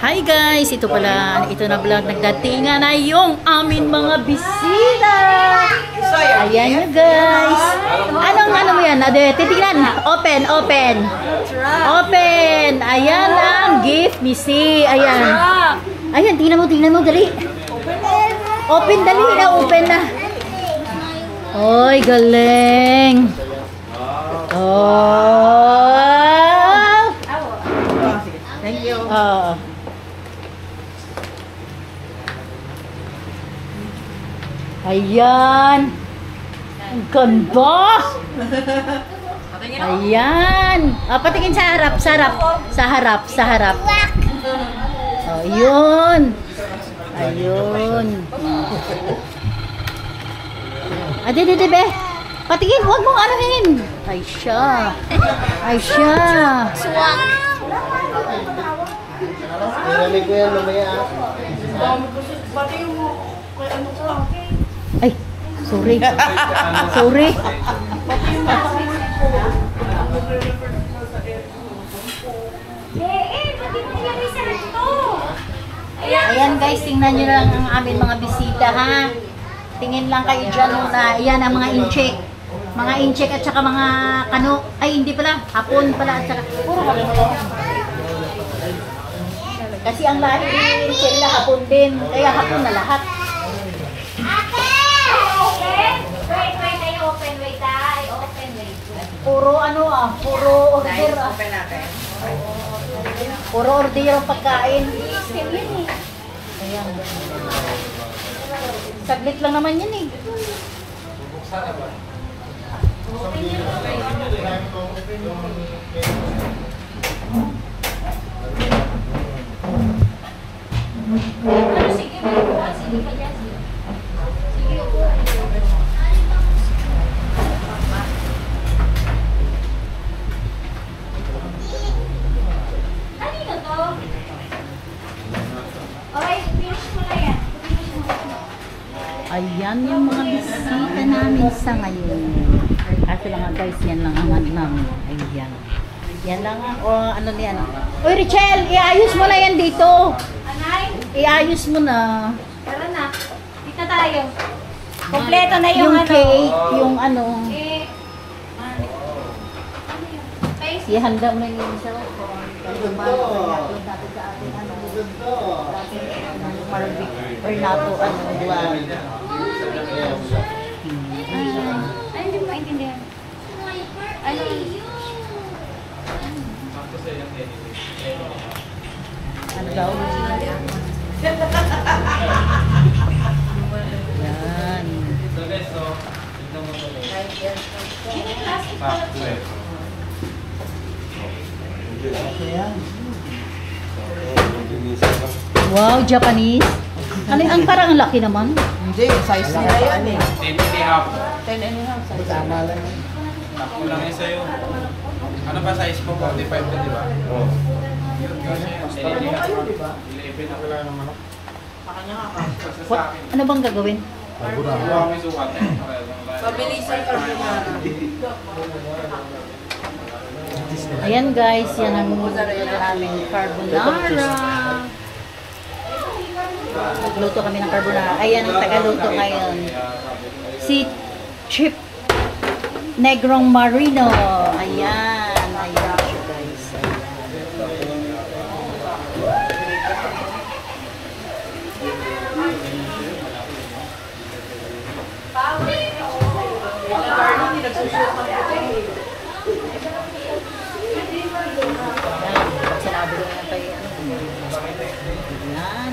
Hi guys! Ito pala, ito na vlog. Nagdatingan na yung amin mga bisita! Ayan nyo guys! Ano mo yan? Titignan! Open! Open! Ayan ang gift ni Si! Ayan! Ayan, tingnan mo, dali! Open, dali na! Open na! Oy, galing! Oh! Thank you. Ayan. Ang ganda. Ayan. Patingin sa harap. Sa harap. Oh, yun. Ayun. Ade, be. Patingin, huwag mong anuhin. Ay siya. Swak. Narinig ko yan mamaya. Ay, sorry. Ayan guys, tingnan nyo lang ang aming mga bisita ha. Tingin lang kayo dyan muna. Ayan ang mga incheck. Mga incheck at saka mga kano. Ay, hindi pala. Hapon pala at saka. Puro hapon. Kasi ang lahat ni Sheila hapon din. Kaya hapon na lahat. Puro puro order Puro order yung pagkain. Ayan. Saglit lang naman yan eh. Ayan yung mga bisita namin sa ngayon. Kaso lang nga guys, yan lang ang namin. Ayan. Yan lang ang, ano niyan. Uy Richelle, iayos mo na yan dito. Anay? Iayos mo na. Tara na. Dito tayo. Kompleto na yung cake, yung ano. Ihanda mo na yung isa. I-upload natin sa ating ano. Marvic or nato vlog. Ay, hindi mo maintindihan. Ano? Ano daw? Yan. Wow, Japanese. Ano ang parang laki naman? Hindi, size nila yan eh. 10 and a half. 10 and a half size. Tama lang. Ako lang yun sa'yo. Ano ba size mo? 45 na, di ba? Oo. Ano kayo, di ba? 11 na wala naman ako. Pakanya nga ka. Ano bang gagawin? Pabilisan carbonara. Ayan guys, yan ang namin carbonara. Nagluto kami ng carbonara. Ayan ang tagaluto ngayon. Si Chip Negrong Marino. Ayan siya guys. Pagsalado ko yan tayo. Ayan.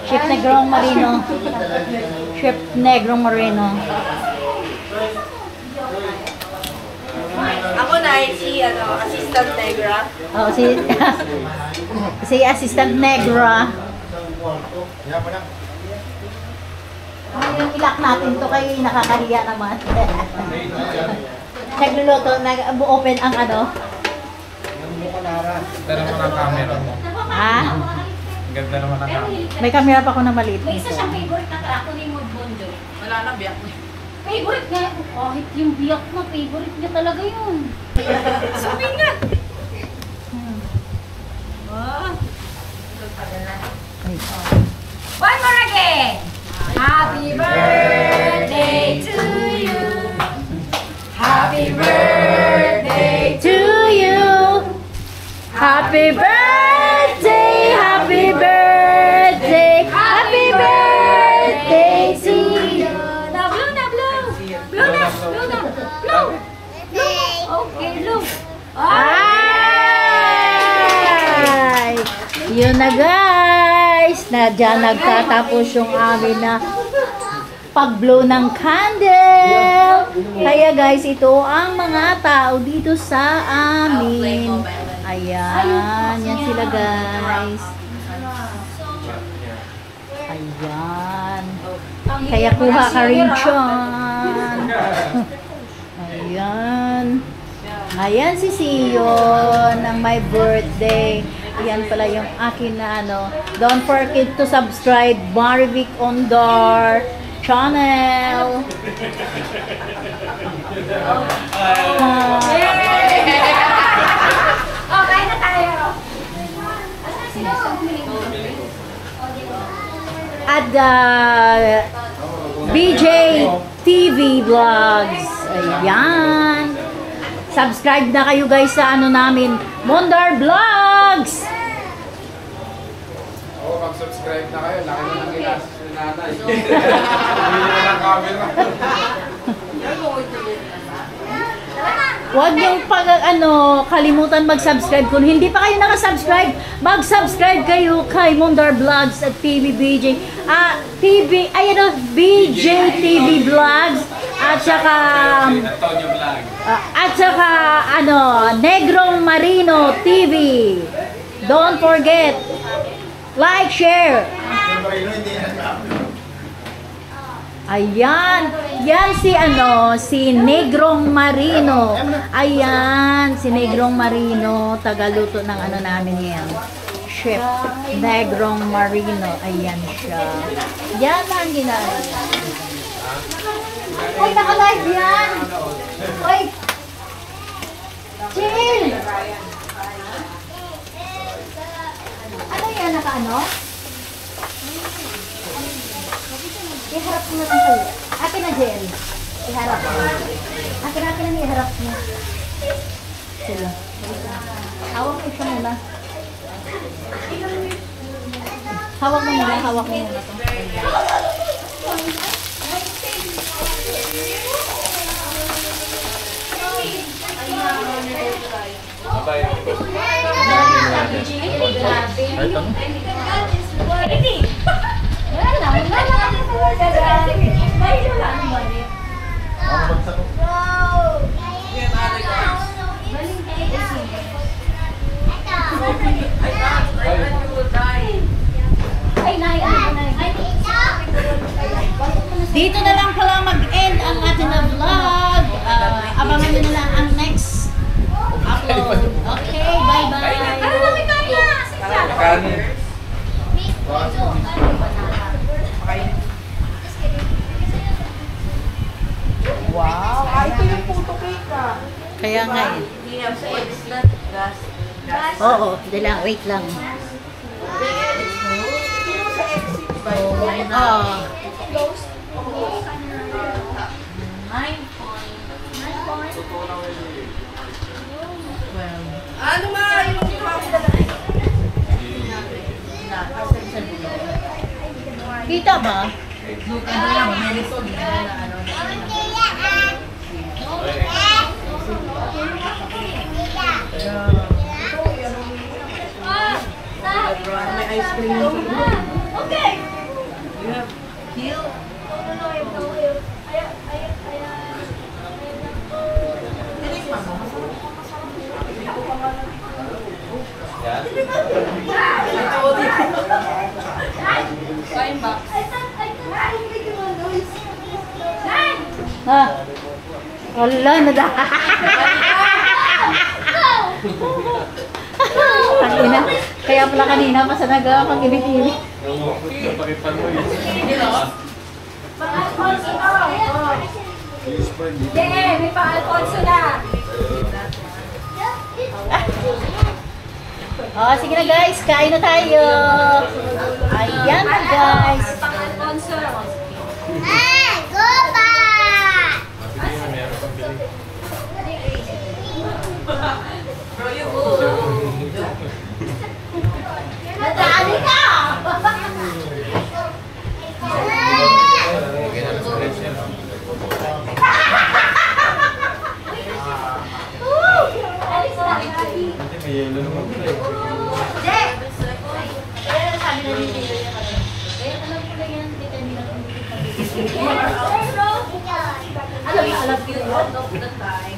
Chef Negrong Marino. Chef Negrong Marino. Ako na, si Assistant Negra. Oh, si Assistant Negra. Yung ilak natin to kay nakakahiya naman. Nagluluto, nag-open ang ano. Ganda naman ang camera mo. Ha? Ganda naman ang camera. May camera pa ako na maliit. May isa siyang favorite na track ko ni Mood Bondo. Wala na, biyak na. Favorite nga. Kahit yung biyak na, favorite niya talaga yun. Sabi niya. Ay. One more again. Happy birthday to you. Happy birthday To you. Happy birthday, happy birthday, happy birthday to you. Na blue na blue. Blue na, blue na. Blue. Okay, blue. Ay! Yun na guys, na dyan nagtatapos yung amin na pag-blow ng candle. Kaya guys, ito ang mga tao dito sa amin. Ayan, yan sila guys. Ayan. Kaya kuha ka rin dyan. Ayan. Ayan si Sion ng my birthday. Ayan pala yung akin na ano. Don't forget to subscribe Marivic Ondar channel. Okay na tayo. At BJ TV Vlogs. Ayan. Subscribe na kayo guys sa ano namin, Mondar Vlogs. Oo, mag-subscribe na kayo. Laki na ng ilas ni nanay. Hindi na ng camera. Huwag niyong kalimutan mag-subscribe. Kung hindi pa kayo nakasubscribe, mag-subscribe kayo kay Mondar Vlogs at BJ TV Vlogs at saka Antonio Vlog. Negrong Marino TV. Don't forget, like, share. Ayan, yan si Negrong Marino. Ayan, si Negrong Marino, tagaluto ng namin yan. Chef Negrong Marino. Ayan siya. Yan ang ginagawa. Uy, naka-live yan. Uy. Chill. Ano yan, naka-ano? Iharap mo na lang kayo. Akin na, Jen. Iharap mo. Akin na iharap mo. Sila. Hawak mo siya muna. Hawak mo muna ito. Dito na lang pala mag-end ang ating na vlog. Abangan nyo na lang ang next upload. Okay, bye-bye. Kanin. Wow! Ito yung photo cake ah. Kaya nga eh. Hindi na sa extra gas. Oo, wait lang. Sa exit ba? Ano ma yung Kita ba? may ice cream. Okay. You have heel? Wala na da. Kanina. Kaya pala kanina masanaga pag ibig-ibig. Napakipan mo yun. Yeah, may pa-Alfonso na. Oh, sige na guys, kain na tayo. Ayan na guys. Pang-Alfonso. Nadali ka! Alis na. Hindi, may yelo naman pala eh. Je! Kaya sabi na dito yung ano. Kaya alam ko na yan, hindi kanina kung Alam ko yun. Most of the time.